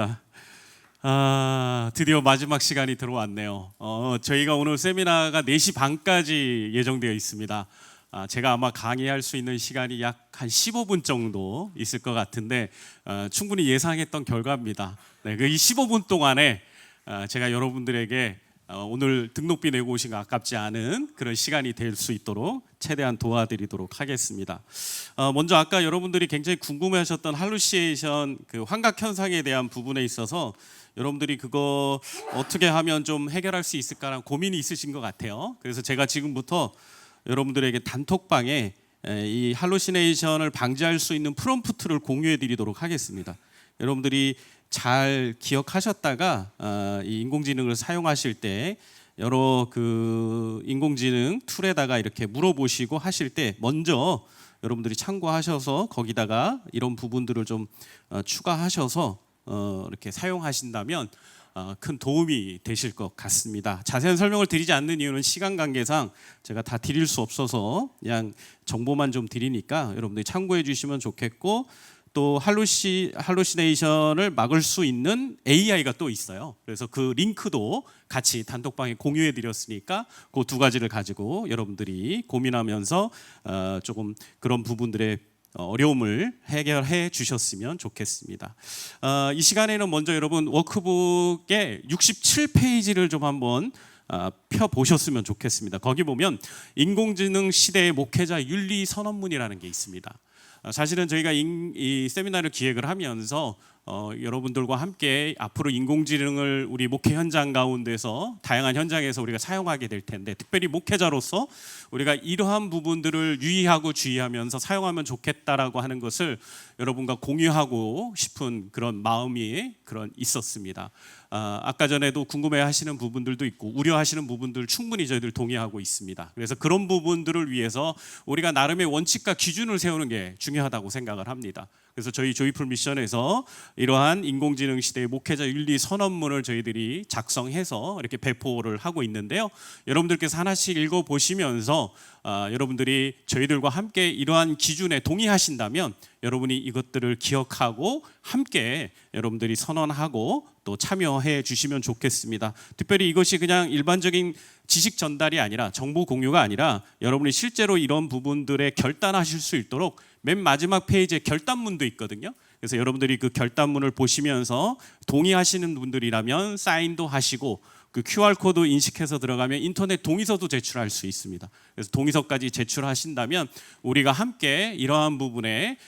반갑습니다. 드디어 마지막 시간이 들어왔네요. 저희가 오늘 세미나가 4시 반까지 예정되어 있습니다. 제가 아마 강의할 수 있는 시간이 약 한 15분 정도 있을 것 같은데 충분히 예상했던 결과입니다. 네, 이 15분 동안에 제가 여러분들에게 오늘 등록비 내고 오신 거 아깝지 않은 그런 시간이 될 수 있도록 최대한 도와드리도록 하겠습니다. 먼저 아까 여러분들이 굉장히 궁금해하셨던 할루시에이션 그 환각 현상에 대한 부분에 있어서 여러분들이 그거 어떻게 하면 좀 해결할 수 있을까라는 고민이 있으신 것 같아요. 그래서 제가 지금부터 여러분들에게 단톡방에 이 할루시네이션을 방지할 수 있는 프롬프트를 공유해 드리도록 하겠습니다. 여러분들이 잘 기억하셨다가 이 인공지능을 사용하실 때 여러 그 인공지능 툴에다가 이렇게 물어보시고 하실 때 먼저 여러분들이 참고하셔서 거기다가 이런 부분들을 좀 추가하셔서 이렇게 사용하신다면 큰 도움이 되실 것 같습니다. 자세한 설명을 드리지 않는 이유는 시간 관계상 제가 다 드릴 수 없어서 그냥 정보만 좀 드리니까 여러분들이 참고해 주시면 좋겠고, 또 할루시네이션을 막을 수 있는 AI가 또 있어요. 그래서 그 링크도 같이 단톡방에 공유해 드렸으니까 그 두 가지를 가지고 여러분들이 고민하면서 조금 그런 부분들의 어려움을 해결해 주셨으면 좋겠습니다. 이 시간에는 먼저 여러분 워크북의 67페이지를 좀 한번 펴보셨으면 좋겠습니다. 거기 보면 인공지능 시대의 목회자 윤리 선언문이라는 게 있습니다. 사실은 저희가 이 세미나를 기획을 하면서 여러분들과 함께 앞으로 인공지능을 우리 목회 현장 가운데서 다양한 현장에서 우리가 사용하게 될 텐데, 특별히 목회자로서 우리가 이러한 부분들을 유의하고 주의하면서 사용하면 좋겠다라고 하는 것을 여러분과 공유하고 싶은 그런 마음이 있었습니다. 아까 전에도 궁금해하시는 부분들도 있고 우려하시는 부분들 충분히 저희들 동의하고 있습니다. 그래서 그런 부분들을 위해서 우리가 나름의 원칙과 기준을 세우는 게 중요하다고 생각을 합니다. 그래서 저희 조이풀 미션에서 이러한 인공지능 시대의 목회자 윤리 선언문을 저희들이 작성해서 이렇게 배포를 하고 있는데요. 여러분들께서 하나씩 읽어보시면서 여러분들이 저희들과 함께 이러한 기준에 동의하신다면 여러분이 이것들을 기억하고 함께 여러분들이 선언하고 또 참여해 주시면 좋겠습니다. 특별히 이것이 그냥 일반적인 지식 전달이 아니라 정보 공유가 아니라 여러분이 실제로 이런 부분들에 결단하실 수 있도록 맨 마지막 페이지에 결단문도 있거든요. 그래서 여러분들이 그 결단문을 보시면서 동의하시는 분들이라면 사인도 하시고 그 QR코드 인식해서 들어가면 인터넷 동의서도 제출할 수 있습니다. 그래서 동의서까지 제출하신다면 우리가 함께 이러한 부분에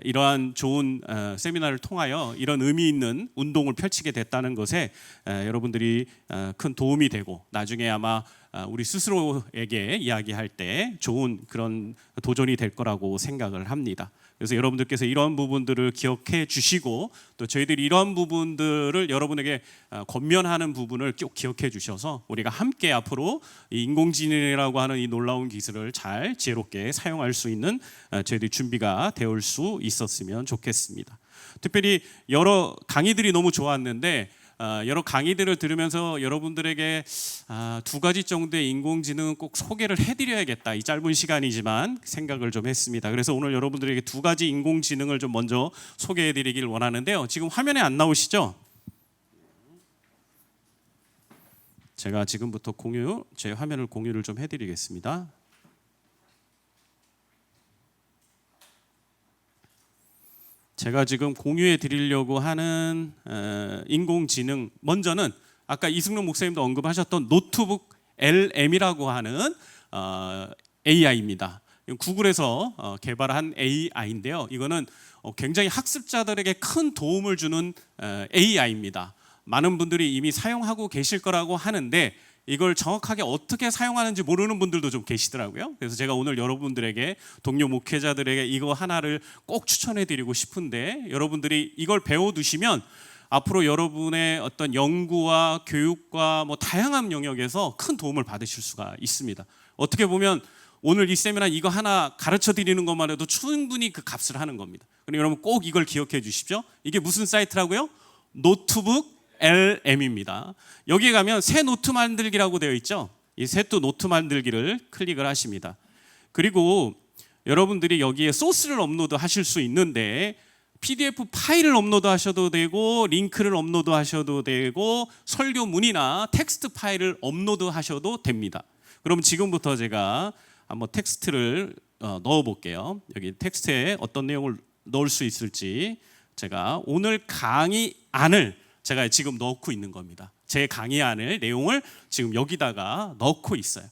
이러한 좋은 세미나를 통하여 이런 의미 있는 운동을 펼치게 됐다는 것에 여러분들이 큰 도움이 되고 나중에 아마 우리 스스로에게 이야기할 때 좋은 그런 도전이 될 거라고 생각을 합니다. 그래서 여러분들께서 이러한 부분들을 기억해 주시고 또 저희들이 이러한 부분들을 여러분에게 권면하는 부분을 꼭 기억해 주셔서 우리가 함께 앞으로 이 인공지능이라고 하는 이 놀라운 기술을 잘 지혜롭게 사용할 수 있는 저희들이 준비가 되올 수 있었으면 좋겠습니다. 특별히 여러 강의들이 너무 좋았는데 여러 강의들을 들으면서 여러분들에게 두 가지 정도의 인공지능은 꼭 소개를 해드려야겠다, 이 짧은 시간이지만 생각을 좀 했습니다. 그래서 오늘 여러분들에게 두 가지 인공지능을 좀 먼저 소개해드리길 원하는데요. 지금 화면에 안 나오시죠? 제가 지금부터 제 화면을 공유를 좀 해드리겠습니다. 제가 지금 공유해 드리려고 하는 인공지능, 먼저는 아까 이승록 목사님도 언급하셨던 노트북 LM이라고 하는 AI입니다. 구글에서 개발한 AI인데요. 이거는 굉장히 학습자들에게 큰 도움을 주는 AI입니다. 많은 분들이 이미 사용하고 계실 거라고 하는데 이걸 정확하게 어떻게 사용하는지 모르는 분들도 좀 계시더라고요. 그래서 제가 오늘 여러분들에게, 동료 목회자들에게 이거 하나를 꼭 추천해 드리고 싶은데, 여러분들이 이걸 배워두시면 앞으로 여러분의 어떤 연구와 교육과 다양한 영역에서 큰 도움을 받으실 수가 있습니다. 어떻게 보면 오늘 이 세미나 이거 하나 가르쳐 드리는 것만 해도 충분히 그 값을 하는 겁니다. 그러니까 여러분 꼭 이걸 기억해 주십시오. 이게 무슨 사이트라고요? 노트북 LM입니다. 여기에 가면 새 노트 만들기라고 되어 있죠. 이 새 노트 만들기를 클릭을 하십니다. 그리고 여러분들이 여기에 소스를 업로드 하실 수 있는데 PDF 파일을 업로드하셔도 되고 링크를 업로드하셔도 되고 설교문이나 텍스트 파일을 업로드하셔도 됩니다. 그럼 지금부터 제가 한번 텍스트를 넣어 볼게요. 여기 텍스트에 어떤 내용을 넣을 수 있을지 제가 오늘 강의 안을 제가 지금 넣고 있는 겁니다. 제 강의 안을 내용을 지금 여기다가 넣고 있어요.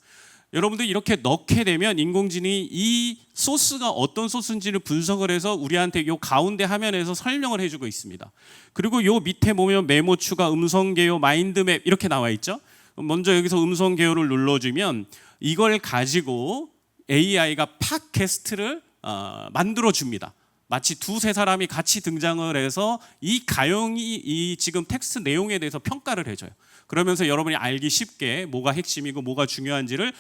여러분들 이렇게 넣게 되면 인공지능이 이 소스가 어떤 소스인지를 분석을 해서 우리한테 요 가운데 화면에서 설명을 해주고 있습니다. 그리고 요 밑에 보면 메모 추가, 음성 개요, 마인드맵 이렇게 나와 있죠. 먼저 여기서 음성 개요를 눌러주면 이걸 가지고 AI가 팟캐스트를 만들어 줍니다. 마치 두세 사람이 같이 등장을 해서 이 가용이 이 지금 텍스트 내용에 대해서 평가를 해줘요. 그러면서 여러분이 알기 쉽게 뭐가 핵심이고 뭐가 중요한지를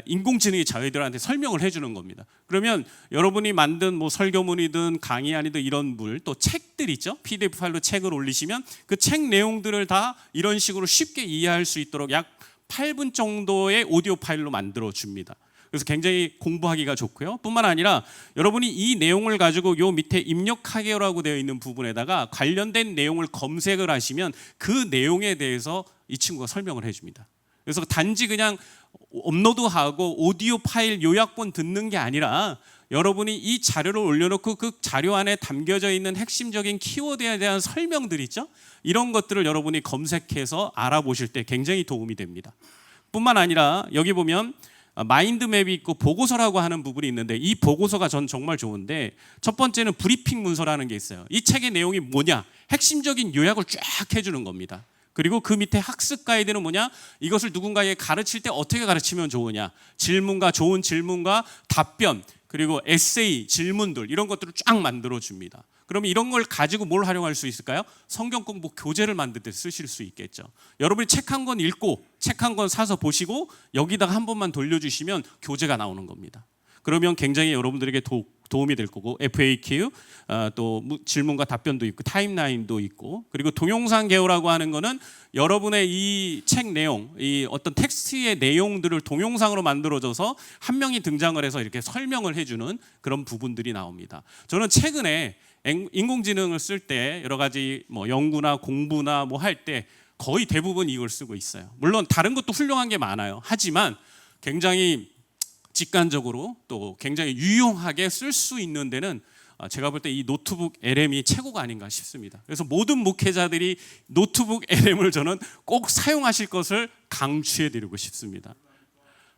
인공지능이 저희들한테 설명을 해주는 겁니다. 그러면 여러분이 만든 뭐 설교문이든 강의안이든 이런 또 책들 있죠. PDF 파일로 책을 올리시면 그 책 내용들을 다 이런 식으로 쉽게 이해할 수 있도록 약 8분 정도의 오디오 파일로 만들어 줍니다. 그래서 굉장히 공부하기가 좋고요. 뿐만 아니라 여러분이 이 내용을 가지고 요 밑에 입력하기라고 되어 있는 부분에다가 관련된 내용을 검색을 하시면 그 내용에 대해서 이 친구가 설명을 해줍니다. 그래서 단지 그냥 업로드하고 오디오 파일 요약본 듣는 게 아니라 여러분이 이 자료를 올려놓고 그 자료 안에 담겨져 있는 핵심적인 키워드에 대한 설명들 있죠? 이런 것들을 여러분이 검색해서 알아보실 때 굉장히 도움이 됩니다. 뿐만 아니라 여기 보면 마인드맵이 있고 보고서라고 하는 부분이 있는데 이 보고서가 전 정말 좋은데 첫 번째는 브리핑 문서라는 게 있어요. 이 책의 내용이 뭐냐? 핵심적인 요약을 쫙 해주는 겁니다. 그리고 그 밑에 학습 가이드는 뭐냐? 이것을 누군가에게 가르칠 때 어떻게 가르치면 좋으냐? 질문과 좋은 질문과 답변 그리고 에세이, 질문들 이런 것들을 쫙 만들어 줍니다. 그러면 이런 걸 가지고 뭘 활용할 수 있을까요? 성경 공부 교재를 만들 때 쓰실 수 있겠죠. 여러분이 책 한 권 읽고 책 한 권 사서 보시고 여기다가 한 번만 돌려주시면 교재가 나오는 겁니다. 그러면 굉장히 여러분들에게 도움이 될 거고 FAQ 또 질문과 답변도 있고 타임라인도 있고 그리고 동영상 개요라고 하는 거는 여러분의 이 책 내용, 이 어떤 텍스트의 내용들을 동영상으로 만들어져서 한 명이 등장을 해서 이렇게 설명을 해주는 그런 부분들이 나옵니다. 저는 최근에 인공지능을 쓸 때 여러 가지 뭐 연구나 공부나 뭐 할 때 거의 대부분 이걸 쓰고 있어요. 물론 다른 것도 훌륭한 게 많아요. 하지만 굉장히 직관적으로 또 굉장히 유용하게 쓸 수 있는 데는 제가 볼 때 이 노트북 LM이 최고가 아닌가 싶습니다. 그래서 모든 목회자들이 노트북 LM을 저는 꼭 사용하실 것을 강추해 드리고 싶습니다.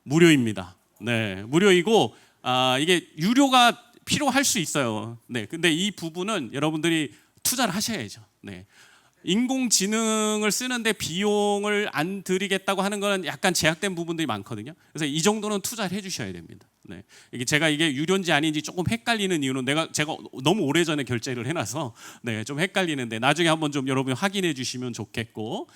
무료입니다. 네, 무료이고 이게 유료가 필요할 수 있어요. 네, 근데 이 부분은 여러분들이 투자를 하셔야죠. 네. 인공지능을 쓰는데 비용을 안 드리겠다고 하는 거는 약간 제약된 부분들이 많거든요. 그래서 이 정도는 투자를 해주셔야 됩니다. 네. 이게 유료인지 아닌지 조금 헷갈리는 이유는 제가 너무 오래전에 결제를 해놔서 좀 헷갈리는데 나중에 한번 좀 여러분이 확인해 주시면 좋겠고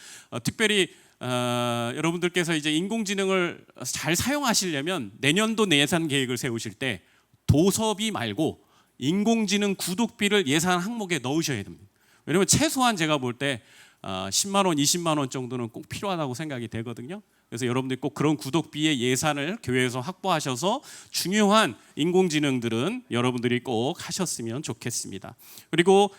특별히 여러분들께서 이제 인공지능을 잘 사용하시려면 내년도 예산 계획을 세우실 때 도서비 말고 인공지능 구독비를 예산 항목에 넣으셔야 됩니다. 왜냐면 최소한 제가 볼 때 10만 원, 20만 원 정도는 꼭 필요하다고 생각이 되거든요. 그래서 여러분들이 꼭 그런 구독비의 예산을 교회에서 확보하셔서 중요한 인공지능들은 여러분들이 꼭 하셨으면 좋겠습니다. 그리고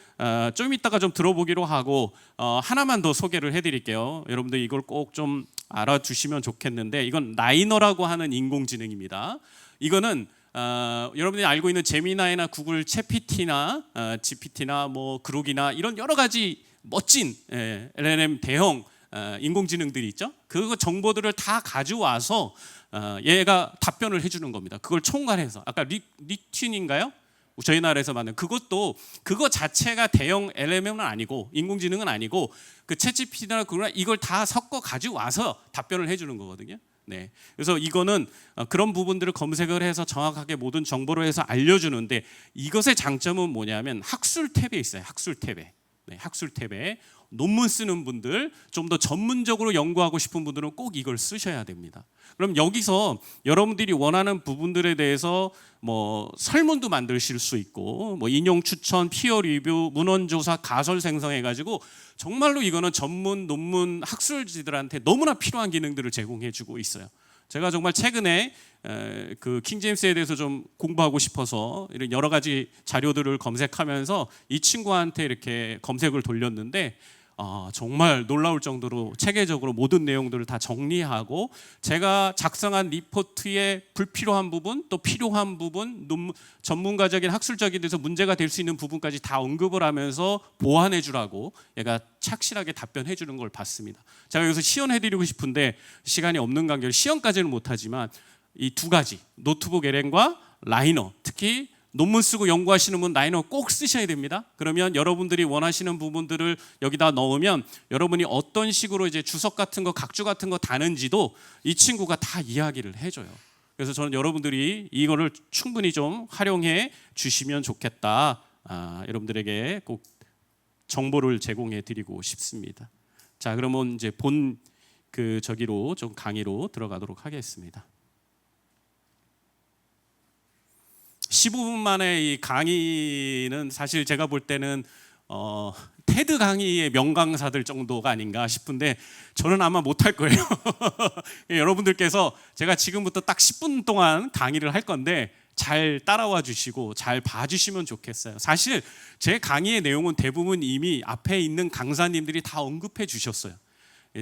좀 이따가 좀 들어보기로 하고 하나만 더 소개를 해드릴게요. 여러분들 이걸 꼭 좀 알아두시면 좋겠는데 이건 라이너라고 하는 인공지능입니다. 이거는 여러분들이 알고 있는 제미나이나 구글 챗PT나 GPT나 뭐 그록이나 이런 여러 가지 멋진 LLM 대형 인공지능들이 있죠. 그 정보들을 다 가져와서 얘가 답변을 해주는 겁니다. 그걸 총괄해서 아까 리튠인가요? 저희 나라에서 만든 그거 자체가 대형 LLM은 아니고 인공지능은 아니고 그 챗GPT나 구글이나 이걸 다 섞어 가져와서 답변을 해주는 거거든요. 네. 그래서 이거는 그런 부분들을 검색을 해서 정확하게 모든 정보를 해서 알려주는데 이것의 장점은 뭐냐면 학술 탭에 있어요. 학술 탭에. 네, 학술 탭에 논문 쓰는 분들, 좀 더 전문적으로 연구하고 싶은 분들은 꼭 이걸 쓰셔야 됩니다. 그럼 여기서 여러분들이 원하는 부분들에 대해서 뭐 설문도 만드실 수 있고 뭐 인용 추천, 피어 리뷰, 문헌 조사, 가설 생성해 가지고 정말로 이거는 전문 논문 학술지들한테 너무나 필요한 기능들을 제공해 주고 있어요. 제가 정말 최근에 그 킹제임스에 대해서 좀 공부하고 싶어서 이런 여러 가지 자료들을 검색하면서 이 친구한테 이렇게 검색을 돌렸는데 정말 놀라울 정도로 체계적으로 모든 내용들을 다 정리하고 제가 작성한 리포트의 불필요한 부분 또 필요한 부분 전문가적인 학술적인 데서 문제가 될 수 있는 부분까지 다 언급을 하면서 보완해 주라고 얘가 착실하게 답변해 주는 걸 봤습니다. 제가 여기서 시연해 드리고 싶은데 시간이 없는 관계로 시연까지는 못하지만 이 두 가지 노트북 LM과 라이너, 특히 논문 쓰고 연구하시는 분 라이너 꼭 쓰셔야 됩니다. 그러면 여러분들이 원하시는 부분들을 여기다 넣으면 여러분이 어떤 식으로 이제 주석 같은 거, 각주 같은 거 다는지도 이 친구가 다 이야기를 해줘요. 그래서 저는 여러분들이 이거를 충분히 좀 활용해 주시면 좋겠다. 여러분들에게 꼭 정보를 제공해 드리고 싶습니다. 자, 그러면 이제 본 저기로 좀 강의로 들어가도록 하겠습니다. 15분 만에 이 강의는 사실 제가 볼 때는 테드 강의의 명강사들 정도가 아닌가 싶은데 저는 아마 못할 거예요. 여러분들께서 제가 지금부터 딱 10분 동안 강의를 할 건데 잘 따라와 주시고 잘 봐주시면 좋겠어요. 사실 제 강의의 내용은 대부분 이미 앞에 있는 강사님들이 다 언급해 주셨어요.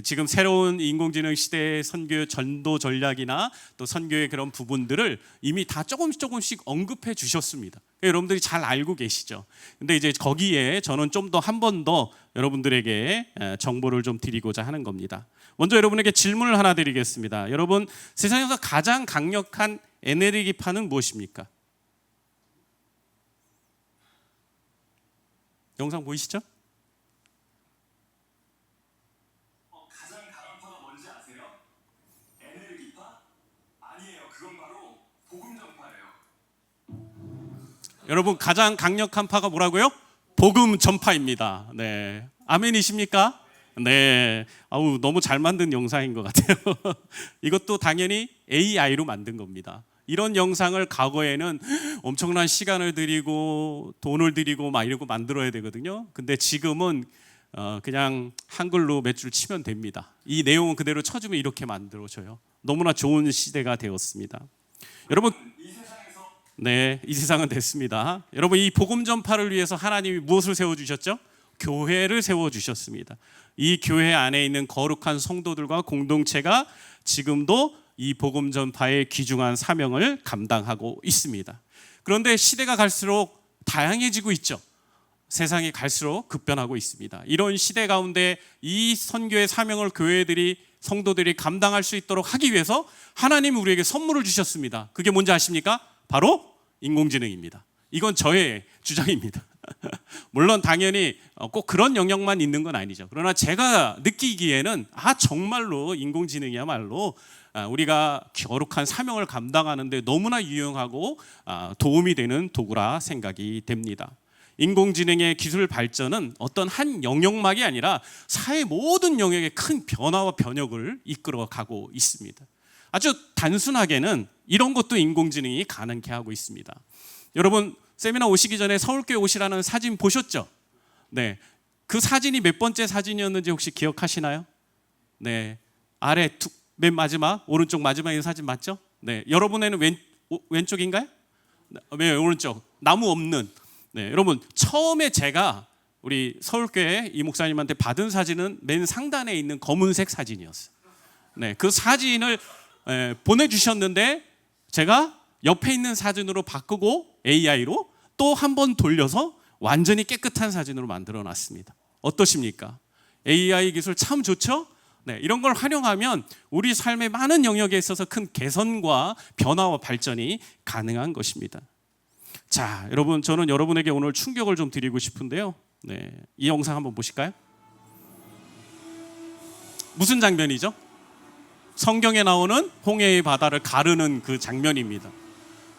지금 새로운 인공지능 시대의 선교 전도 전략이나 또 선교의 그런 부분들을 이미 다 조금씩 언급해 주셨습니다. 여러분들이 잘 알고 계시죠. 근데 이제 거기에 저는 좀 더 한 번 더 여러분들에게 정보를 좀 드리고자 하는 겁니다. 먼저 여러분에게 질문을 하나 드리겠습니다. 여러분, 세상에서 가장 강력한 에너지파는 무엇입니까? 영상 보이시죠? 여러분, 가장 강력한 파가 뭐라고요? 복음 전파입니다. 네, 아멘이십니까? 네, 아우 너무 잘 만든 영상인 것 같아요. 이것도 당연히 AI로 만든 겁니다. 이런 영상을 과거에는 엄청난 시간을 들이고 돈을 들이고 막 이러고 만들어야 되거든요. 근데 지금은 그냥 한글로 몇 줄 치면 됩니다. 이 내용은 그대로 쳐주면 이렇게 만들어져요. 너무나 좋은 시대가 되었습니다. 여러분, 네, 이 세상은 됐습니다. 여러분, 이 복음 전파를 위해서 하나님이 무엇을 세워주셨죠? 교회를 세워주셨습니다. 이 교회 안에 있는 거룩한 성도들과 공동체가 지금도 이 복음 전파의 귀중한 사명을 감당하고 있습니다. 그런데 시대가 갈수록 다양해지고 있죠. 세상이 갈수록 급변하고 있습니다. 이런 시대 가운데 이 선교의 사명을 교회들이 성도들이 감당할 수 있도록 하기 위해서 하나님이 우리에게 선물을 주셨습니다. 그게 뭔지 아십니까? 바로 인공지능입니다. 이건 저의 주장입니다. 물론 당연히 꼭 그런 영역만 있는 건 아니죠. 그러나 제가 느끼기에는 정말로 인공지능이야말로 우리가 거룩한 사명을 감당하는데 너무나 유용하고 도움이 되는 도구라 생각이 됩니다. 인공지능의 기술 발전은 어떤 한 영역만이 아니라 사회 모든 영역에 큰 변화와 변혁을 이끌어가고 있습니다. 아주 단순하게는 이런 것도 인공지능이 가능케 하고 있습니다. 여러분, 세미나 오시기 전에 서울교회 오시라는 사진 보셨죠? 네, 그 사진이 몇 번째 사진이었는지 혹시 기억하시나요? 네, 아래 맨 마지막 오른쪽 마지막에 있는 사진 맞죠? 네, 여러분에는 왼쪽인가요? 네, 오른쪽 나무 없는. 네, 여러분, 처음에 제가 우리 서울교회 이 목사님한테 받은 사진은 맨 상단에 있는 검은색 사진이었어요. 네, 그 사진을 보내주셨는데 제가 옆에 있는 사진으로 바꾸고 AI로 또 한 번 돌려서 완전히 깨끗한 사진으로 만들어 놨습니다. 어떠십니까? AI 기술 참 좋죠? 네, 이런 걸 활용하면 우리 삶의 많은 영역에 있어서 큰 개선과 변화와 발전이 가능한 것입니다. 자, 여러분, 저는 여러분에게 오늘 충격을 좀 드리고 싶은데요. 네, 이 영상 한번 보실까요? 무슨 장면이죠? 성경에 나오는 홍해의 바다를 가르는 그 장면입니다.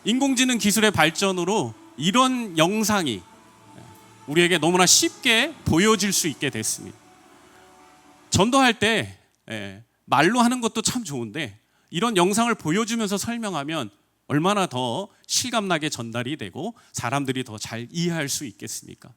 인공지능 기술의 발전으로 이런 영상이 우리에게 너무나 쉽게 보여질 수 있게 됐습니다. 전도할 때 말로 하는 것도 참 좋은데 이런 영상을 보여주면서 설명하면 얼마나 더 실감나게 전달이 되고 사람들이 더 잘 이해할 수 있겠습니까?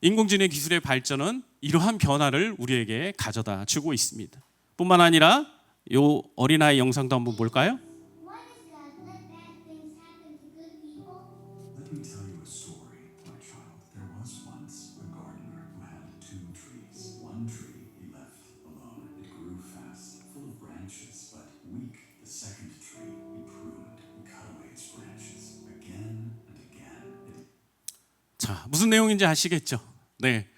인공지능 기술의 발전은 이러한 변화를 우리에게 가져다 주고 있습니다. 뿐만 아니라 요 어린아이 영상도 한번 볼까요? Why does God let bad things happen to good people? Let me tell you a story, my child. There was once a gardener who had 2 trees. One tree he left alone. It grew fast, full of branches, but weak. The second tree he pruned and cut away its branches again and again. 자, 무슨 내용인지 아시겠죠? 네.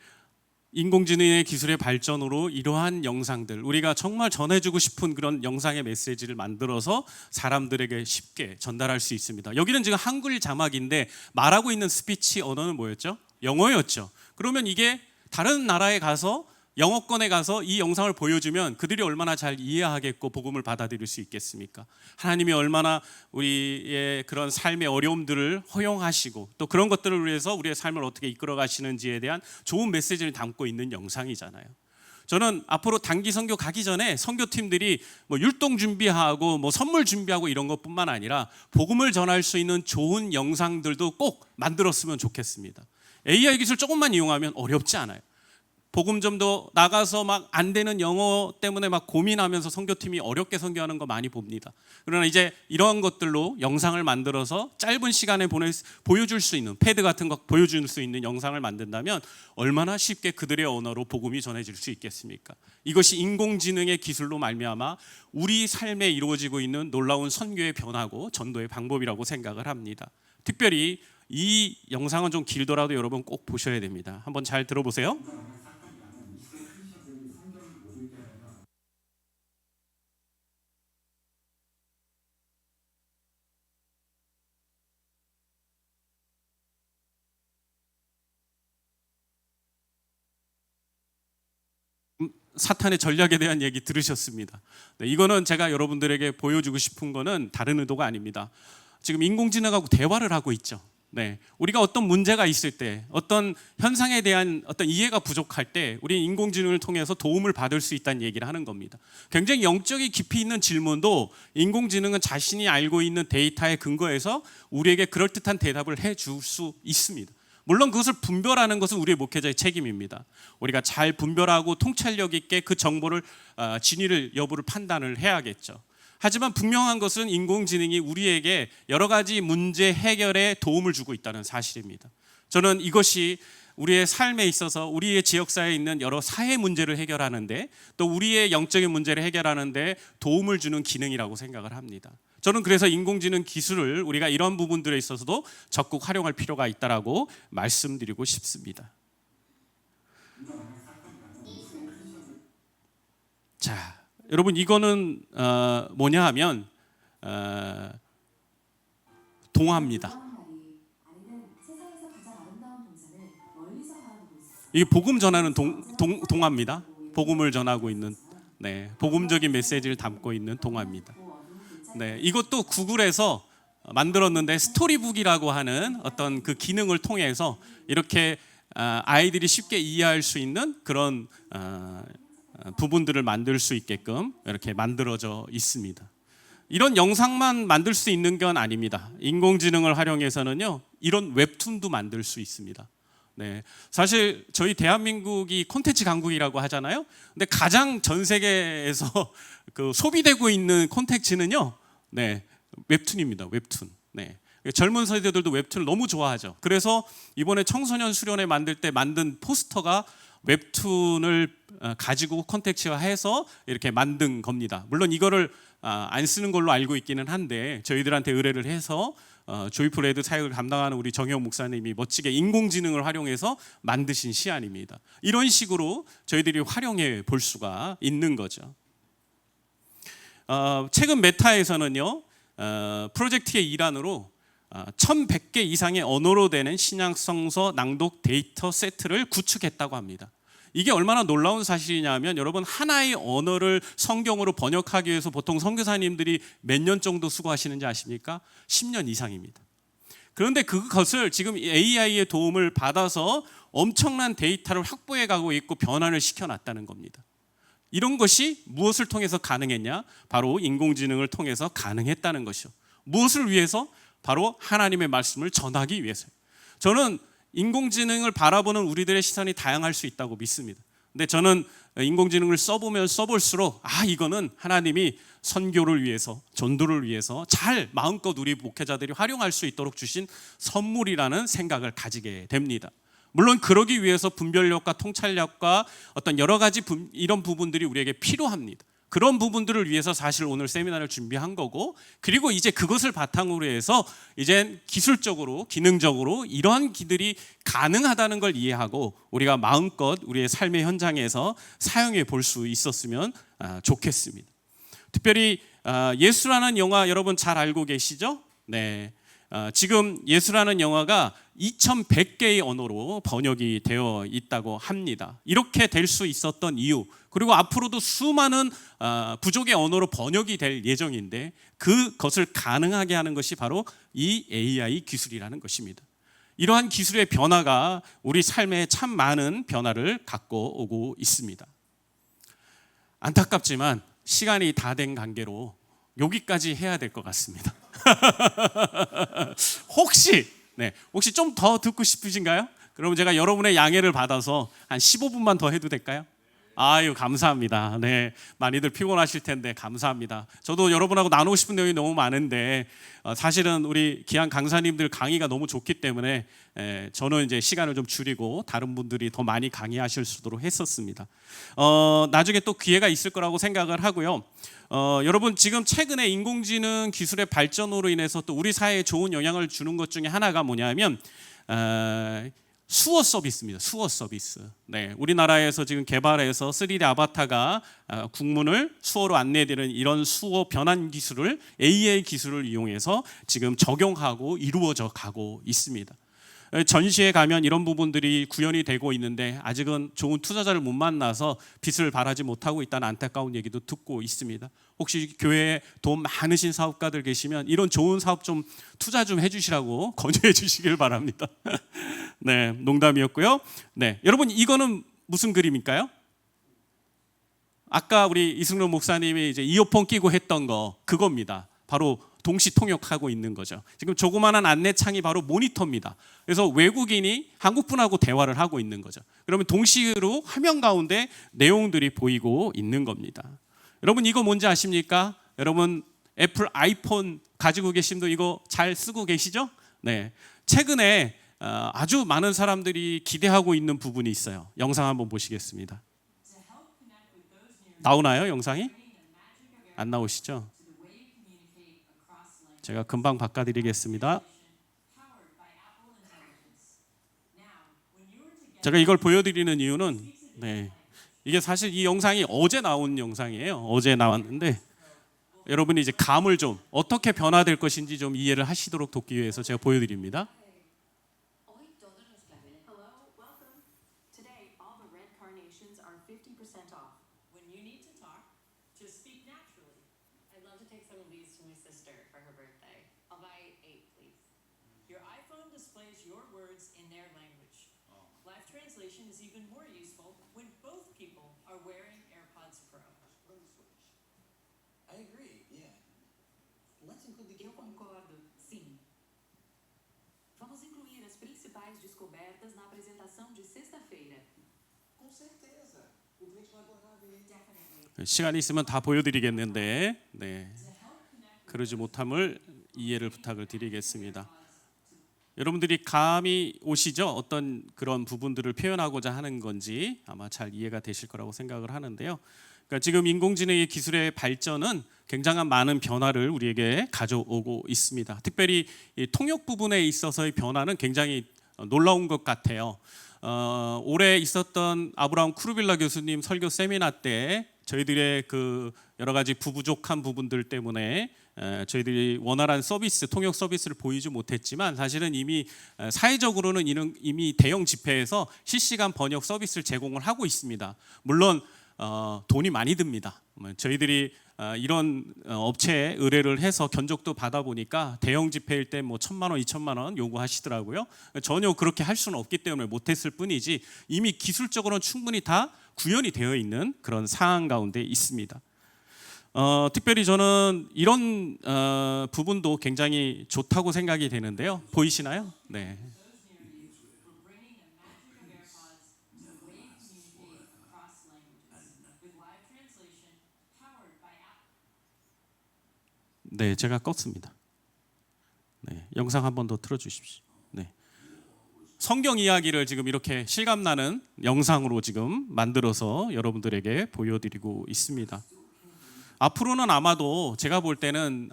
인공지능의 기술의 발전으로 이러한 영상들, 우리가 정말 전해주고 싶은 그런 영상의 메시지를 만들어서 사람들에게 쉽게 전달할 수 있습니다. 여기는 지금 한글 자막인데 말하고 있는 스피치 언어는 뭐였죠? 영어였죠. 그러면 이게 다른 나라에 가서 영어권에 가서 이 영상을 보여주면 그들이 얼마나 잘 이해하겠고 복음을 받아들일 수 있겠습니까? 하나님이 얼마나 우리의 그런 삶의 어려움들을 허용하시고 또 그런 것들을 위해서 우리의 삶을 어떻게 이끌어 가시는지에 대한 좋은 메시지를 담고 있는 영상이잖아요. 저는 앞으로 단기 선교 가기 전에 선교팀들이 뭐 율동 준비하고 뭐 선물 준비하고 이런 것뿐만 아니라 복음을 전할 수 있는 좋은 영상들도 꼭 만들었으면 좋겠습니다. AI 기술 조금만 이용하면 어렵지 않아요. 복음점도 나가서 막 안 되는 영어 때문에 막 고민하면서 선교팀이 어렵게 선교하는 거 많이 봅니다. 그러나 이제 이런 것들로 영상을 만들어서 짧은 시간에 보여줄 수 있는 패드 같은 거 보여줄 수 있는 영상을 만든다면 얼마나 쉽게 그들의 언어로 복음이 전해질 수 있겠습니까? 이것이 인공지능의 기술로 말미암아 우리 삶에 이루어지고 있는 놀라운 선교의 변화고 전도의 방법이라고 생각을 합니다. 특별히 이 영상은 좀 길더라도 여러분 꼭 보셔야 됩니다. 한번 잘 들어보세요. 사탄의 전략에 대한 얘기 들으셨습니다. 네, 이거는 제가 여러분들에게 보여주고 싶은 거는 다른 의도가 아닙니다. 지금 인공지능하고 대화를 하고 있죠. 네, 우리가 어떤 문제가 있을 때, 어떤 현상에 대한 어떤 이해가 부족할 때, 우리 인공지능을 통해서 도움을 받을 수 있다는 얘기를 하는 겁니다. 굉장히 영적인 깊이 있는 질문도 인공지능은 자신이 알고 있는 데이터에 근거해서 우리에게 그럴듯한 대답을 해줄 수 있습니다. 물론 그것을 분별하는 것은 우리의 목회자의 책임입니다. 우리가 잘 분별하고 통찰력 있게 그 정보를 진위를 여부를 판단을 해야겠죠. 하지만 분명한 것은 인공지능이 우리에게 여러 가지 문제 해결에 도움을 주고 있다는 사실입니다. 저는 이것이 우리의 삶에 있어서 우리의 지역사회에 있는 여러 사회 문제를 해결하는데 또 우리의 영적인 문제를 해결하는데 도움을 주는 기능이라고 생각을 합니다. 저는 그래서 인공지능 기술을 우리가 이런 부분들에 있어서도 적극 활용할 필요가 있다라고 말씀드리고 싶습니다. 자, 여러분 이거는 뭐냐 하면 동화입니다. 이게 복음 전하는 동화입니다. 복음을 전하고 있는 복음적인 메시지를 담고 있는 동화입니다. 네, 이것도 구글에서 만들었는데 스토리북이라고 하는 어떤 그 기능을 통해서 이렇게 아이들이 쉽게 이해할 수 있는 그런 부분들을 만들 수 있게끔 이렇게 만들어져 있습니다. 이런 영상만 만들 수 있는 건 아닙니다. 인공지능을 활용해서는요, 이런 웹툰도 만들 수 있습니다. 네, 사실 저희 대한민국이 콘텐츠 강국이라고 하잖아요. 근데 가장 전 세계에서 그 소비되고 있는 콘텐츠는요, 웹툰입니다. 웹툰. 젊은 세대들도 웹툰을 너무 좋아하죠. 그래서 이번에 청소년 수련회 만들 때 만든 포스터가 웹툰을 가지고 콘텐츠화해서 이렇게 만든 겁니다. 물론 이거를 안 쓰는 걸로 알고 있기는 한데 저희들한테 의뢰를 해서 조이풀 레드 사역을 담당하는 우리 정혜영 목사님이 멋지게 인공지능을 활용해서 만드신 시안입니다. 이런 식으로 저희들이 활용해 볼 수가 있는 거죠. 최근 메타에서는요, 프로젝트의 일환으로 1100개 이상의 언어로 되는 신약성서 낭독 데이터 세트를 구축했다고 합니다. 이게 얼마나 놀라운 사실이냐면 여러분, 하나의 언어를 성경으로 번역하기 위해서 보통 선교사님들이 몇 년 정도 수고하시는지 아십니까? 10년 이상입니다. 그런데 그것을 지금 AI의 도움을 받아서 엄청난 데이터를 확보해 가고 있고 변환을 시켜놨다는 겁니다. 이런 것이 무엇을 통해서 가능했냐? 바로 인공지능을 통해서 가능했다는 것이요. 무엇을 위해서? 바로 하나님의 말씀을 전하기 위해서요. 저는 인공지능을 바라보는 우리들의 시선이 다양할 수 있다고 믿습니다. 근데 저는 인공지능을 써보면 써볼수록 이거는 하나님이 선교를 위해서, 전도를 위해서 잘 마음껏 우리 목회자들이 활용할 수 있도록 주신 선물이라는 생각을 가지게 됩니다. 물론 그러기 위해서 분별력과 통찰력과 어떤 여러 가지 이런 부분들이 우리에게 필요합니다. 그런 부분들을 위해서 사실 오늘 세미나를 준비한 거고, 그리고 이제 그것을 바탕으로 해서 이제 기술적으로, 기능적으로 이러한 기들이 가능하다는 걸 이해하고 우리가 마음껏 우리의 삶의 현장에서 사용해 볼 수 있었으면 좋겠습니다. 특별히 예수라는 영화 여러분 잘 알고 계시죠? 네. 지금 예수라는 영화가 2100개의 언어로 번역이 되어 있다고 합니다. 이렇게 될 수 있었던 이유, 그리고 앞으로도 수많은 부족의 언어로 번역이 될 예정인데 그것을 가능하게 하는 것이 바로 이 AI 기술이라는 것입니다. 이러한 기술의 변화가 우리 삶에 참 많은 변화를 갖고 오고 있습니다. 안타깝지만 시간이 다 된 관계로 여기까지 해야 될 것 같습니다. 혹시 좀 더 듣고 싶으신가요? 그러면 제가 여러분의 양해를 받아서 한 15분만 더 해도 될까요? 아유, 감사합니다. 네, 많이들 피곤하실 텐데 감사합니다. 저도 여러분하고 나누고 싶은 내용이 너무 많은데 사실은 우리 귀한 강사님들 강의가 너무 좋기 때문에 저는 이제 시간을 좀 줄이고 다른 분들이 더 많이 강의하실 수 있도록 했었습니다. 나중에 또 기회가 있을 거라고 생각을 하고요. 여러분 지금 최근에 인공지능 기술의 발전으로 인해서 또 우리 사회에 좋은 영향을 주는 것 중에 하나가 뭐냐면 수어 서비스입니다. 수어 서비스. 네, 우리나라에서 지금 개발해서 3D 아바타가 국문을 수어로 안내되는 이런 수어 변환 기술을 AI 기술을 이용해서 지금 적용하고 이루어져 가고 있습니다. 전시에 가면 이런 부분들이 구현이 되고 있는데 아직은 좋은 투자자를 못 만나서 빛을 발하지 못하고 있다는 안타까운 얘기도 듣고 있습니다. 혹시 교회에 돈 많으신 사업가들 계시면 이런 좋은 사업 좀 투자 좀 해주시라고 권유해 주시길 바랍니다. 네, 농담이었고요. 네, 여러분 이거는 무슨 그림일까요? 아까 우리 이승로 목사님이 이제 이어폰 끼고 했던 거 그겁니다. 바로 동시 통역하고 있는 거죠. 지금 조그마한 안내창이 바로 모니터입니다. 그래서 외국인이 한국분하고 대화를 하고 있는 거죠. 그러면 동시로 화면 가운데 내용들이 보이고 있는 겁니다. 여러분 이거 뭔지 아십니까? 여러분 애플 아이폰 가지고 계신 분 이거 잘 쓰고 계시죠? 네. 최근에 아주 많은 사람들이 기대하고 있는 부분이 있어요. 영상 한번 보시겠습니다. 나오나요, 영상이? 안 나오시죠? 제가 금방 바꿔드리겠습니다. 제가 이걸 보여드리는 이유는 이게 사실 이 영상이 어제 나온 영상이에요. 어제 나왔는데 여러분이 이제 감을 좀 어떻게 변화될 것인지 좀 이해를 하시도록 돕기 위해서 제가 보여드립니다. Hello, welcome. Today, all the red carnations are 50% off. When you need to talk, just speak naturally. I'd love to take some of these to my sister for her birthday. I'll buy 8, please. Your iPhone displays your words in their language. Live translation is even more useful when both people are wearing AirPods Pro. I agree, yeah. Let's include the Eu concordo, sim. Vamos incluir as principais descobertas na apresentação de sexta-feira. Com certeza. O cliente vai adorar ver. Definitely. 시간이 있으면 다 보여드리겠는데 그러지 못함을 이해를 부탁을 드리겠습니다. 여러분들이 감이 오시죠? 어떤 그런 부분들을 표현하고자 하는 건지 아마 잘 이해가 되실 거라고 생각을 하는데요. 그러니까 지금 인공지능의 기술의 발전은 굉장한 많은 변화를 우리에게 가져오고 있습니다. 특별히 이 통역 부분에 있어서의 변화는 굉장히 놀라운 것 같아요. 올해 있었던 아브라함 쿠르빌라 교수님 설교 세미나 때 저희들의 그 여러 가지 부족한 부분들 때문에 저희들이 원활한 서비스, 통역 서비스를 보이지 못했지만 사실은 이미 사회적으로는 이미 대형 집회에서 실시간 번역 서비스를 제공을 하고 있습니다. 물론 돈이 많이 듭니다. 저희들이 이런 업체에 의뢰를 해서 견적도 받아보니까 대형 집회일 때 뭐 1,000만 원, 2,000만 원 요구하시더라고요. 전혀 그렇게 할 수는 없기 때문에 못했을 뿐이지 이미 기술적으로는 충분히 다 구현이 되어 있는 그런 상황 가운데 있습니다. 특별히 저는 이런 부분도 굉장히 좋다고 생각이 되는데요. 보이시나요? 네. Those near you, we're bringing the magic of AirPods to the way you communicate across 네, 제가 껐습니다. 네, 영상 한 번 더 틀어주십시오. 네. 성경 이야기를 지금 이렇게 실감나는 영상으로 지금 만들어서 여러분들에게 보여드리고 있습니다. 앞으로는 아마도 제가 볼 때는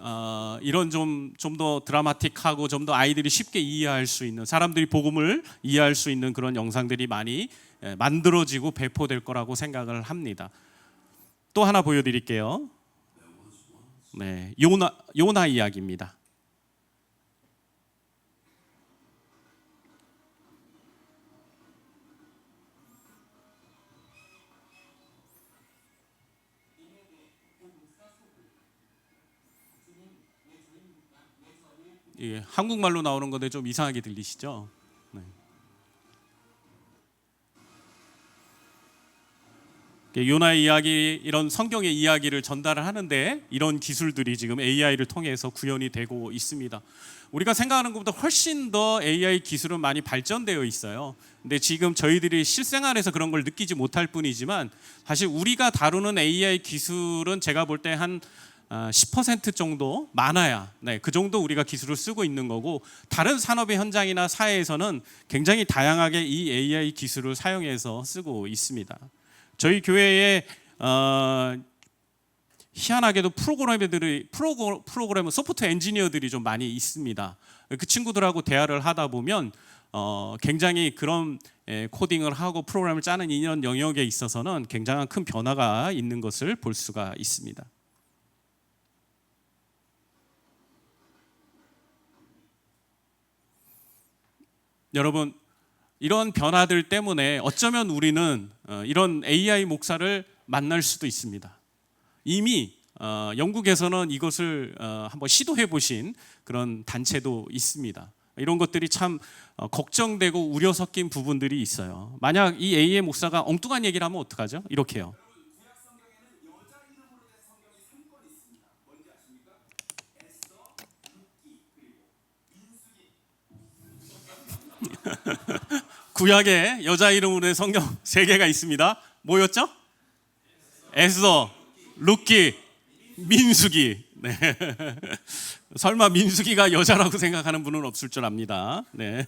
이런 좀 더 드라마틱하고 좀 더 아이들이 쉽게 이해할 수 있는, 사람들이 복음을 이해할 수 있는 그런 영상들이 많이 만들어지고 배포될 거라고 생각을 합니다. 또 하나 보여드릴게요. 네, 요나 이야기입니다. 예, 한국말로 나오는 건데 좀 이상하게 들리시죠? 네. 요나의 이야기, 이런 성경의 이야기를 전달을 하는데 이런 기술들이 지금 AI를 통해서 구현이 되고 있습니다. 우리가 생각하는 것보다 훨씬 더 AI 기술은 많이 발전되어 있어요. 근데 지금 저희들이 실생활에서 그런 걸 느끼지 못할 뿐이지만 사실 우리가 다루는 AI 기술은 제가 볼 때 한 10% 정도 많아야, 네, 그 정도 우리가 기술을 쓰고 있는 거고, 다른 산업의 현장이나 사회에서는 굉장히 다양하게 이 AI 기술을 사용해서 쓰고 있습니다. 저희 교회에 희한하게도 프로그래머 소프트웨어 엔지니어들이 좀 많이 있습니다. 그 친구들하고 대화를 하다 보면 굉장히 그런 코딩을 하고 프로그램을 짜는 이런 영역에 있어서는 굉장한 큰 변화가 있는 것을 볼 수가 있습니다. 여러분, 이런 변화들 때문에 어쩌면 우리는 이런 AI 목사를 만날 수도 있습니다. 이미 영국에서는 이것을 한번 시도해 보신 그런 단체도 있습니다. 이런 것들이 참 걱정되고 우려 섞인 부분들이 있어요. 만약 이 AI 목사가 엉뚱한 얘기를 하면 어떡하죠? 이렇게요. 구약에 여자 이름으로 된 성경 3개가 있습니다. 뭐였죠? 에스더, 룻기, 민수기. 네. 설마 민수기가 여자라고 생각하는 분은 없을 줄 압니다. 네.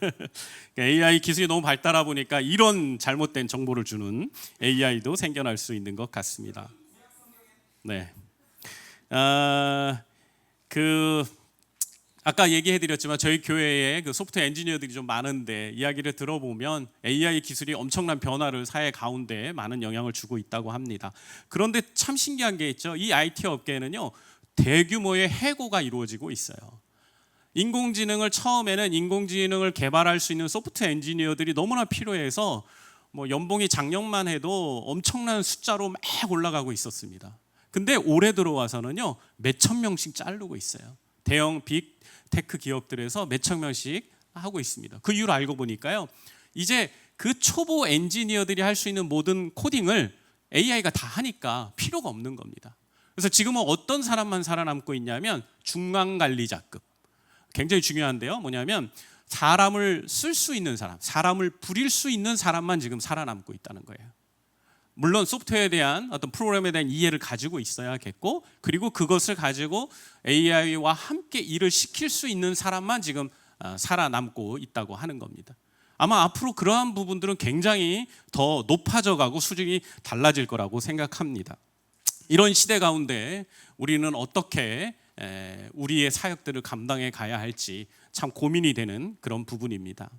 AI 기술이 너무 발달하다 보니까 이런 잘못된 정보를 주는 AI도 생겨날 수 있는 것 같습니다. 네. 아까 얘기해드렸지만 저희 교회에 그 소프트웨어 엔지니어들이 좀 많은데 이야기를 들어보면 AI 기술이 엄청난 변화를 사회 가운데 많은 영향을 주고 있다고 합니다. 그런데 참 신기한 게 있죠. 이 IT 업계에는요, 대규모의 해고가 이루어지고 있어요. 처음에는 인공지능을 개발할 수 있는 소프트웨어 엔지니어들이 너무나 필요해서 뭐 연봉이 작년만 해도 엄청난 숫자로 막 올라가고 있었습니다. 근데 올해 들어와서는요, 몇천 명씩 자르고 있어요. 대형 빅 테크 기업들에서 몇천 명씩 하고 있습니다. 그 이유를 알고 보니까요, 이제 그 초보 엔지니어들이 할 수 있는 모든 코딩을 AI가 다 하니까 필요가 없는 겁니다. 그래서 지금은 어떤 사람만 살아남고 있냐면 중간관리자급. 굉장히 중요한데요. 뭐냐면 사람을 쓸 수 있는 사람, 사람을 부릴 수 있는 사람만 지금 살아남고 있다는 거예요. 물론 소프트웨어에 대한 어떤 프로그램에 대한 이해를 가지고 있어야겠고, 그리고 그것을 가지고 AI와 함께 일을 시킬 수 있는 사람만 지금 살아남고 있다고 하는 겁니다. 아마 앞으로 그러한 부분들은 굉장히 더 높아져가고 수준이 달라질 거라고 생각합니다. 이런 시대 가운데 우리는 어떻게 우리의 사역들을 감당해 가야 할지 참 고민이 되는 그런 부분입니다.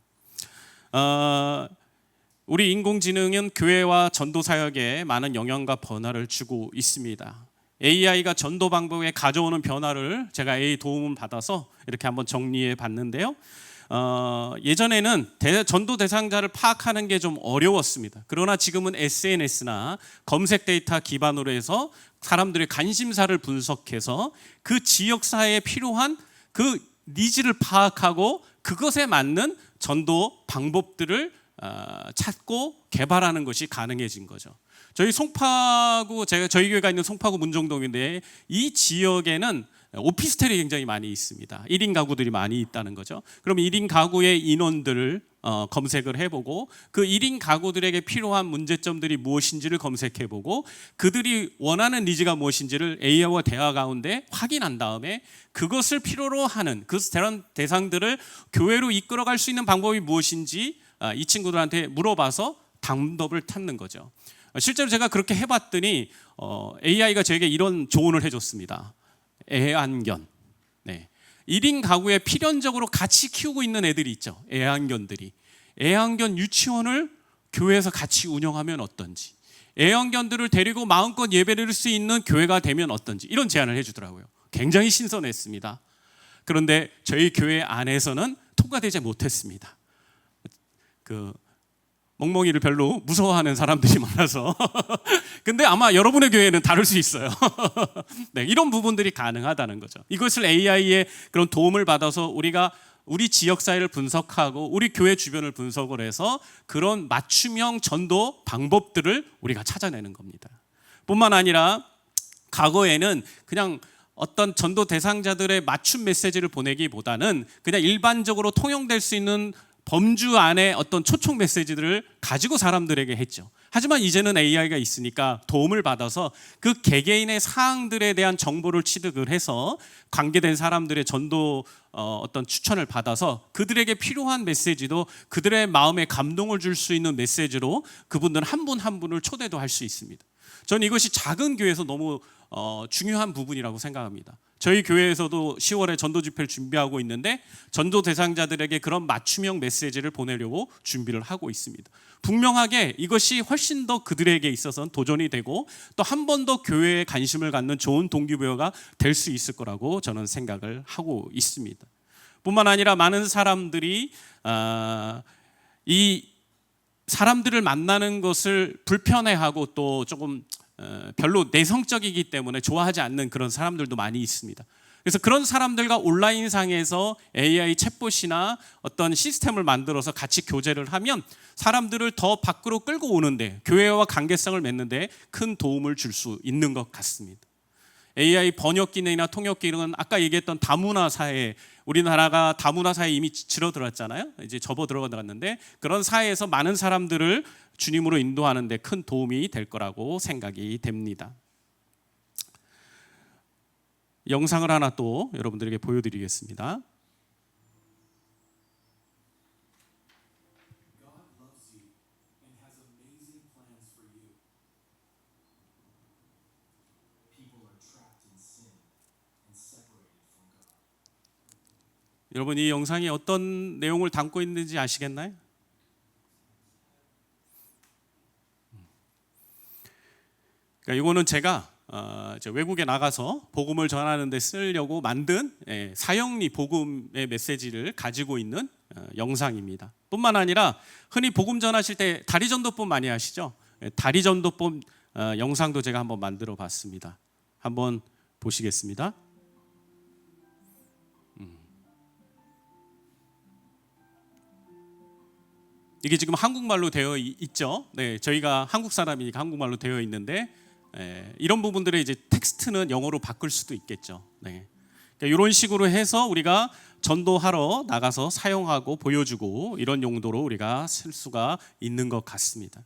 우리 인공지능은 교회와 전도 사역에 많은 영향과 변화를 주고 있습니다. AI가 전도 방법에 가져오는 변화를 제가 AI 도움을 받아서 이렇게 한번 정리해 봤는데요. 예전에는 전도 대상자를 파악하는 게 좀 어려웠습니다. 그러나 지금은 SNS나 검색 데이터 기반으로 해서 사람들의 관심사를 분석해서 그 지역사회에 필요한 그 니즈를 파악하고 그것에 맞는 전도 방법들을 찾고 개발하는 것이 가능해진 거죠. 저희 저희 교회가 있는 송파구 문정동인데 이 지역에는 오피스텔이 굉장히 많이 있습니다. 1인 가구들이 많이 있다는 거죠. 그럼 1인 가구의 인원들을 검색을 해보고 그 1인 가구들에게 필요한 문제점들이 무엇인지를 검색해보고 그들이 원하는 니즈가 무엇인지를 AI와 대화 가운데 확인한 다음에 그것을 필요로 하는 그런 대상들을 교회로 이끌어갈 수 있는 방법이 무엇인지 이 친구들한테 물어봐서 답을 찾는 거죠. 실제로 제가 그렇게 해봤더니 AI가 저에게 이런 조언을 해줬습니다. 애완견. 네. 1인 가구에 필연적으로 같이 키우고 있는 애들이 있죠. 애완견들이. 애완견 유치원을 교회에서 같이 운영하면 어떤지. 애완견들을 데리고 마음껏 예배를 수 있는 교회가 되면 어떤지. 이런 제안을 해주더라고요. 굉장히 신선했습니다. 그런데 저희 교회 안에서는 통과되지 못했습니다. 멍멍이를 별로 무서워하는 사람들이 많아서 근데 아마 여러분의 교회는 다를 수 있어요. 네, 이런 부분들이 가능하다는 거죠. 이것을 AI의 그런 도움을 받아서 우리가 우리 지역 사회를 분석하고 우리 교회 주변을 분석을 해서 그런 맞춤형 전도 방법들을 우리가 찾아내는 겁니다. 뿐만 아니라 과거에는 그냥 어떤 전도 대상자들의 맞춤 메시지를 보내기보다는 그냥 일반적으로 통용될 수 있는 범주 안에 어떤 초청 메시지들을 가지고 사람들에게 했죠. 하지만 이제는 AI가 있으니까 도움을 받아서 그 개개인의 사항들에 대한 정보를 취득을 해서 관계된 사람들의 전도 어떤 추천을 받아서 그들에게 필요한 메시지도 그들의 마음에 감동을 줄 수 있는 메시지로 그분들 한 분 한 분을 초대도 할 수 있습니다. 저는 이것이 작은 교회에서 너무 중요한 부분이라고 생각합니다. 저희 교회에서도 10월에 전도 집회를 준비하고 있는데 전도 대상자들에게 그런 맞춤형 메시지를 보내려고 준비를 하고 있습니다. 분명하게 이것이 훨씬 더 그들에게 있어서는 도전이 되고 또 한 번 더 교회에 관심을 갖는 좋은 동기부여가 될 수 있을 거라고 저는 생각을 하고 있습니다. 뿐만 아니라 많은 사람들이 이 사람들을 만나는 것을 불편해하고 또 조금 별로 내성적이기 때문에 좋아하지 않는 그런 사람들도 많이 있습니다. 그래서 그런 사람들과 온라인상에서 AI 챗봇이나 어떤 시스템을 만들어서 같이 교제를 하면 사람들을 더 밖으로 끌고 오는데 교회와 관계성을 맺는데 큰 도움을 줄 수 있는 것 같습니다. AI 번역 기능이나 통역 기능은 아까 얘기했던 다문화 사회, 우리나라가 다문화 사회 이미 줄어들었잖아요. 이제 접어들어갔는데 그런 사회에서 많은 사람들을 주님으로 인도하는 데 큰 도움이 될 거라고 생각이 됩니다. 영상을 하나 또 여러분들에게 보여드리겠습니다. 여러분 이 영상이 어떤 내용을 담고 있는지 아시겠나요? 그러니까 이거는 제가 외국에 나가서 복음을 전하는 데 쓰려고 만든 사형리 복음의 메시지를 가지고 있는 영상입니다. 뿐만 아니라 흔히 복음 전하실 때 다리전도법 많이 하시죠? 다리전도법 영상도 제가 한번 만들어 봤습니다. 한번 보시겠습니다. 이게 지금 한국말로 되어 있죠. 네, 저희가 한국 사람이니까 한국말로 되어 있는데 이런 부분들의 이제 텍스트는 영어로 바꿀 수도 있겠죠. 네. 그러니까 이런 식으로 해서 우리가 전도하러 나가서 사용하고 보여주고 이런 용도로 우리가 쓸 수가 있는 것 같습니다.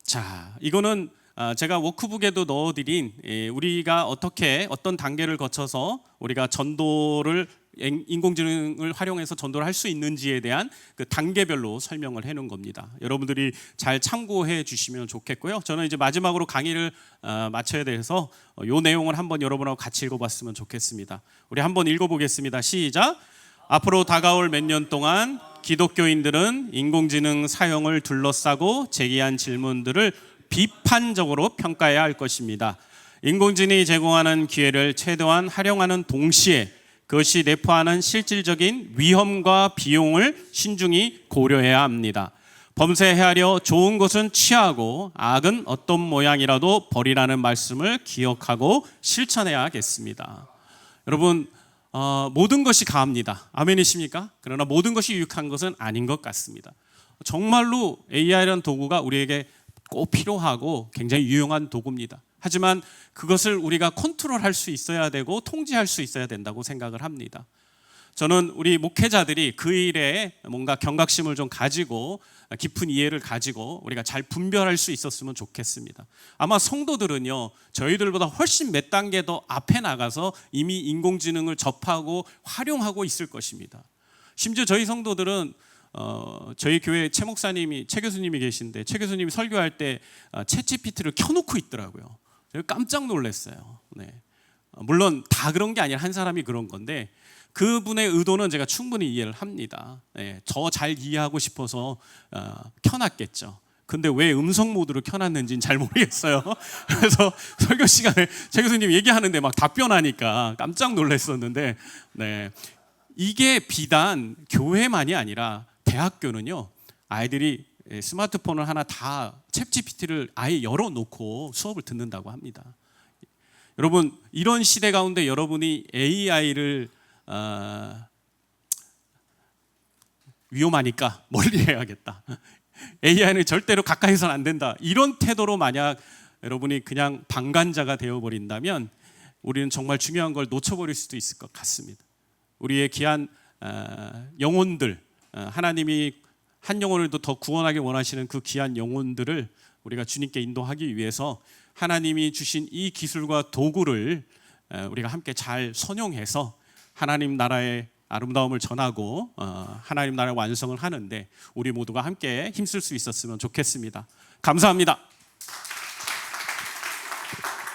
자, 이거는 제가 워크북에도 넣어드린 우리가 어떻게 어떤 단계를 거쳐서 우리가 전도를 인공지능을 활용해서 전도를 할 수 있는지에 대한 그 단계별로 설명을 해놓은 겁니다. 여러분들이 잘 참고해 주시면 좋겠고요. 저는 이제 마지막으로 강의를 마쳐야 돼서 이 내용을 한번 여러분하고 같이 읽어봤으면 좋겠습니다. 우리 한번 읽어보겠습니다. 시작. 앞으로 다가올 몇 년 동안 기독교인들은 인공지능 사용을 둘러싸고 제기한 질문들을 비판적으로 평가해야 할 것입니다. 인공지능이 제공하는 기회를 최대한 활용하는 동시에 그것이 내포하는 실질적인 위험과 비용을 신중히 고려해야 합니다. 범죄하려 좋은 것은 취하고 악은 어떤 모양이라도 버리라는 말씀을 기억하고 실천해야겠습니다. 여러분 모든 것이 가합니다. 아멘이십니까? 그러나 모든 것이 유익한 것은 아닌 것 같습니다. 정말로 AI라는 도구가 우리에게 꼭 필요하고 굉장히 유용한 도구입니다. 하지만 그것을 우리가 컨트롤할 수 있어야 되고 통제할 수 있어야 된다고 생각을 합니다. 저는 우리 목회자들이 그 일에 뭔가 경각심을 좀 가지고 깊은 이해를 가지고 우리가 잘 분별할 수 있었으면 좋겠습니다. 아마 성도들은요, 저희들보다 훨씬 몇 단계 더 앞에 나가서 이미 인공지능을 접하고 활용하고 있을 것입니다. 심지어 저희 성도들은 저희 교회 최 목사님이, 최 교수님이 계신데 최 교수님이 설교할 때 챗GPT를 켜놓고 있더라고요. 제가 깜짝 놀랐어요. 네. 물론 다 그런 게 아니라 한 사람이 그런 건데 그분의 의도는 제가 충분히 이해를 합니다. 네. 더 잘 이해하고 싶어서 켜놨겠죠. 근데 왜 음성 모드로 켜놨는지는 잘 모르겠어요. 그래서 설교 시간에 최 교수님 얘기하는데 막 답변하니까 깜짝 놀랐었는데, 네. 이게 비단 교회만이 아니라 대학교는요, 아이들이 스마트폰을 하나 다 챗GPT를 아예 열어놓고 수업을 듣는다고 합니다. 여러분, 이런 시대 가운데 여러분이 AI를 위험하니까 멀리 해야겠다. AI는 절대로 가까이서는 안 된다. 이런 태도로 만약 여러분이 그냥 방관자가 되어버린다면 우리는 정말 중요한 걸 놓쳐버릴 수도 있을 것 같습니다. 우리의 귀한 영혼들, 하나님이 한 영혼을 더 구원하기 원하시는 그 귀한 영혼들을 우리가 주님께 인도하기 위해서 하나님이 주신 이 기술과 도구를 우리가 함께 잘 선용해서 하나님 나라의 아름다움을 전하고 하나님 나라의 완성을 하는데 우리 모두가 함께 힘쓸 수 있었으면 좋겠습니다. 감사합니다.